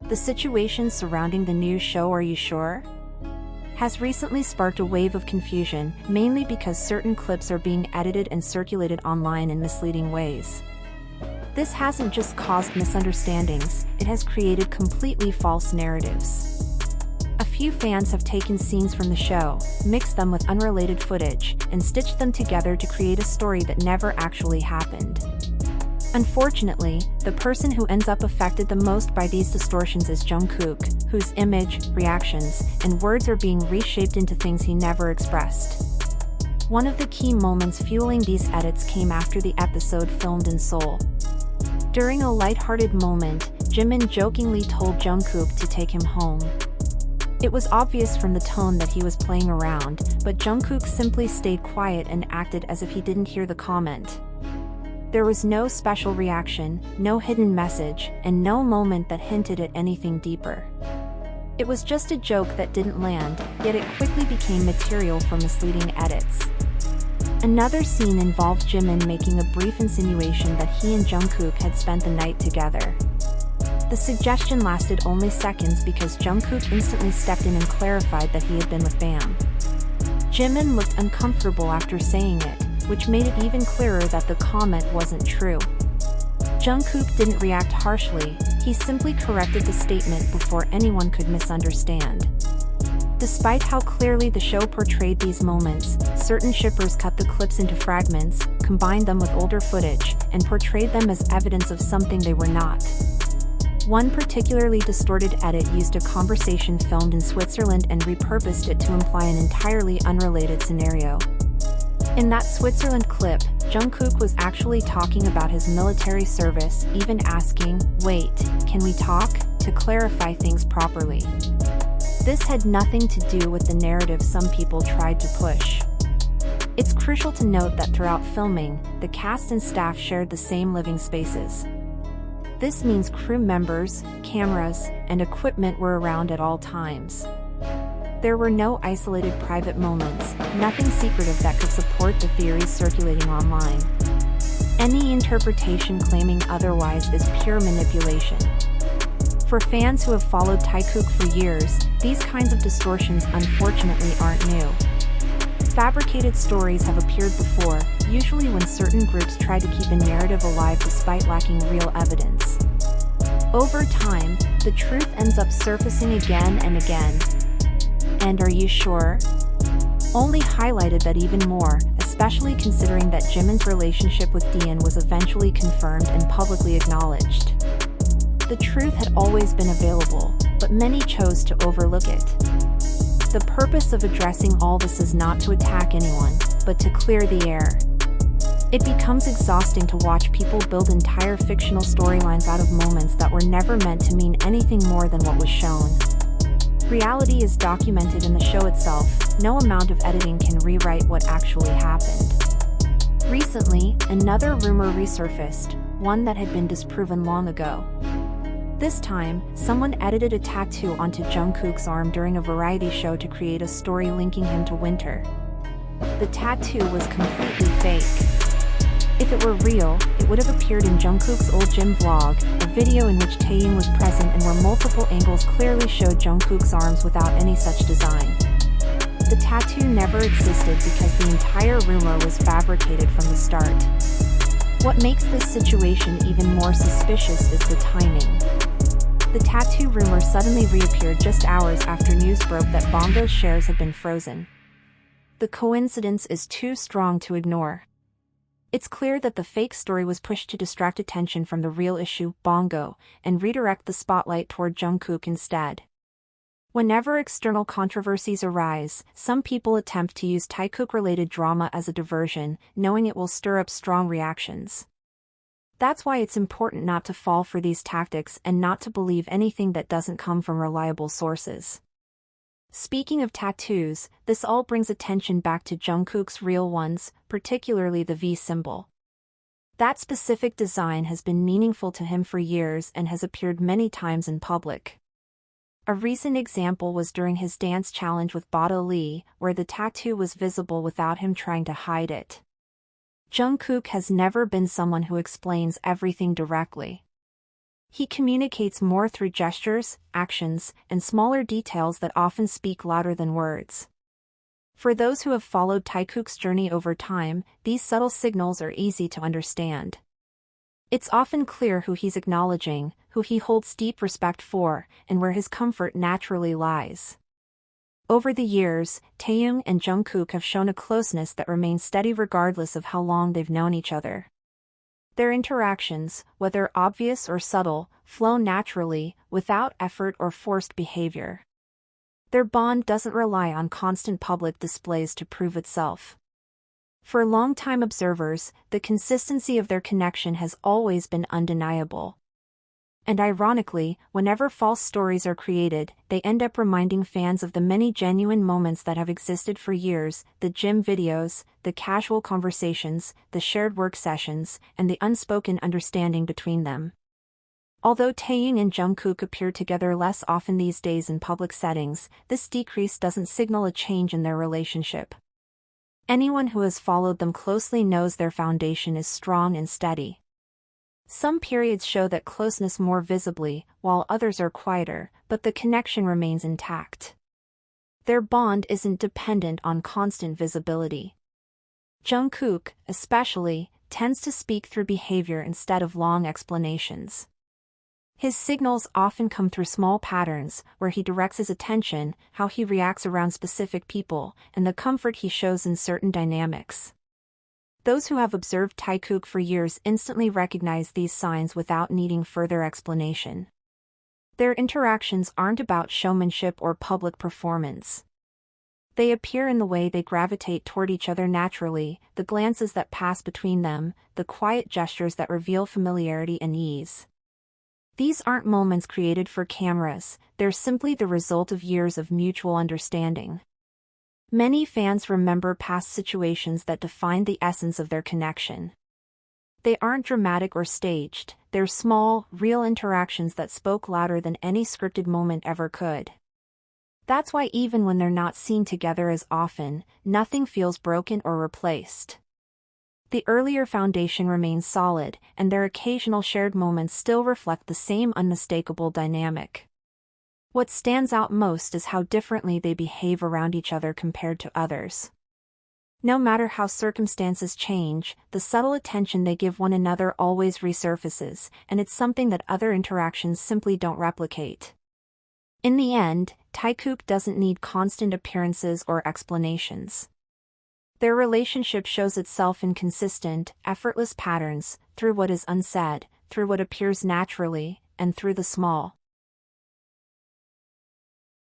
The situation surrounding the new show Are You Sure? Has recently sparked a wave of confusion, mainly because certain clips are being edited and circulated online in misleading ways. This hasn't just caused misunderstandings, it has created completely false narratives. A few fans have taken scenes from the show, mixed them with unrelated footage, and stitched them together to create a story that never actually happened. Unfortunately, the person who ends up affected the most by these distortions is Jungkook, whose image, reactions, and words are being reshaped into things he never expressed. One of the key moments fueling these edits came after the episode filmed in Seoul. During a lighthearted moment, Jimin jokingly told Jungkook to take him home. It was obvious from the tone that he was playing around, but Jungkook simply stayed quiet and acted as if he didn't hear the comment. There was no special reaction, no hidden message, and no moment that hinted at anything deeper. It was just a joke that didn't land, yet it quickly became material for misleading edits. Another scene involved Jimin making a brief insinuation that he and Jungkook had spent the night together. The suggestion lasted only seconds because Jungkook instantly stepped in and clarified that he had been with Bam. Jimin looked uncomfortable after saying it, which made it even clearer that the comment wasn't true. Jungkook didn't react harshly, he simply corrected the statement before anyone could misunderstand. Despite how clearly the show portrayed these moments, certain shippers cut the clips into fragments, combined them with older footage, and portrayed them as evidence of something they were not. One particularly distorted edit used a conversation filmed in Switzerland and repurposed it to imply an entirely unrelated scenario. In that Switzerland clip, Jungkook was actually talking about his military service, even asking, "Wait, can we talk?" to clarify things properly. This had nothing to do with the narrative some people tried to push. It's crucial to note that throughout filming, the cast and staff shared the same living spaces. This means crew members, cameras, and equipment were around at all times. There were no isolated private moments, nothing secretive that could support the theories circulating online. Any interpretation claiming otherwise is pure manipulation. For fans who have followed Jikook for years, these kinds of distortions unfortunately aren't new. Fabricated stories have appeared before, usually when certain groups try to keep a narrative alive despite lacking real evidence. Over time, the truth ends up surfacing again and again. And Are You Sure? Only highlighted that even more, especially considering that Jimin's relationship with Dian was eventually confirmed and publicly acknowledged. The truth had always been available, but many chose to overlook it. The purpose of addressing all this is not to attack anyone, but to clear the air. It becomes exhausting to watch people build entire fictional storylines out of moments that were never meant to mean anything more than what was shown. Reality is documented in the show itself, no amount of editing can rewrite what actually happened. Recently, another rumor resurfaced, one that had been disproven long ago. This time, someone edited a tattoo onto Jungkook's arm during a variety show to create a story linking him to Winter. The tattoo was completely fake. If it were real, it would have appeared in Jungkook's old gym vlog, a video in which Taeyang was present and where multiple angles clearly showed Jungkook's arms without any such design. The tattoo never existed because the entire rumor was fabricated from the start. What makes this situation even more suspicious is the timing. The tattoo rumor suddenly reappeared just hours after news broke that Bongo's shares had been frozen. The coincidence is too strong to ignore. It's clear that the fake story was pushed to distract attention from the real issue, Bongo, and redirect the spotlight toward Jungkook instead. Whenever external controversies arise, some people attempt to use Jikook-related drama as a diversion, knowing it will stir up strong reactions. That's why it's important not to fall for these tactics and not to believe anything that doesn't come from reliable sources. Speaking of tattoos, this all brings attention back to Jungkook's real ones, particularly the V symbol. That specific design has been meaningful to him for years and has appeared many times in public. A recent example was during his dance challenge with Bada Lee, where the tattoo was visible without him trying to hide it. Jungkook has never been someone who explains everything directly. He communicates more through gestures, actions, and smaller details that often speak louder than words. For those who have followed Jikook's journey over time, these subtle signals are easy to understand. It's often clear who he's acknowledging, who he holds deep respect for, and where his comfort naturally lies. Over the years, Taeyong and Jungkook have shown a closeness that remains steady regardless of how long they've known each other. Their interactions, whether obvious or subtle, flow naturally, without effort or forced behavior. Their bond doesn't rely on constant public displays to prove itself. For longtime observers, the consistency of their connection has always been undeniable. And ironically, whenever false stories are created, they end up reminding fans of the many genuine moments that have existed for years: the gym videos, the casual conversations, the shared work sessions, and the unspoken understanding between them. Although Taeyong and Jungkook appear together less often these days in public settings, this decrease doesn't signal a change in their relationship. Anyone who has followed them closely knows their foundation is strong and steady. Some periods show that closeness more visibly, while others are quieter, but the connection remains intact. Their bond isn't dependent on constant visibility. Jungkook, especially, tends to speak through behavior instead of long explanations. His signals often come through small patterns, where he directs his attention, how he reacts around specific people, and the comfort he shows in certain dynamics. Those who have observed Jikook for years instantly recognize these signs without needing further explanation. Their interactions aren't about showmanship or public performance. They appear in the way they gravitate toward each other naturally, the glances that pass between them, the quiet gestures that reveal familiarity and ease. These aren't moments created for cameras, they're simply the result of years of mutual understanding. Many fans remember past situations that defined the essence of their connection. They aren't dramatic or staged, they're small, real interactions that spoke louder than any scripted moment ever could. That's why even when they're not seen together as often, nothing feels broken or replaced. The earlier foundation remains solid, and their occasional shared moments still reflect the same unmistakable dynamic. What stands out most is how differently they behave around each other compared to others. No matter how circumstances change, the subtle attention they give one another always resurfaces, and it's something that other interactions simply don't replicate. In the end, Jikook doesn't need constant appearances or explanations. Their relationship shows itself in consistent, effortless patterns, through what is unsaid, through what appears naturally, and through the small,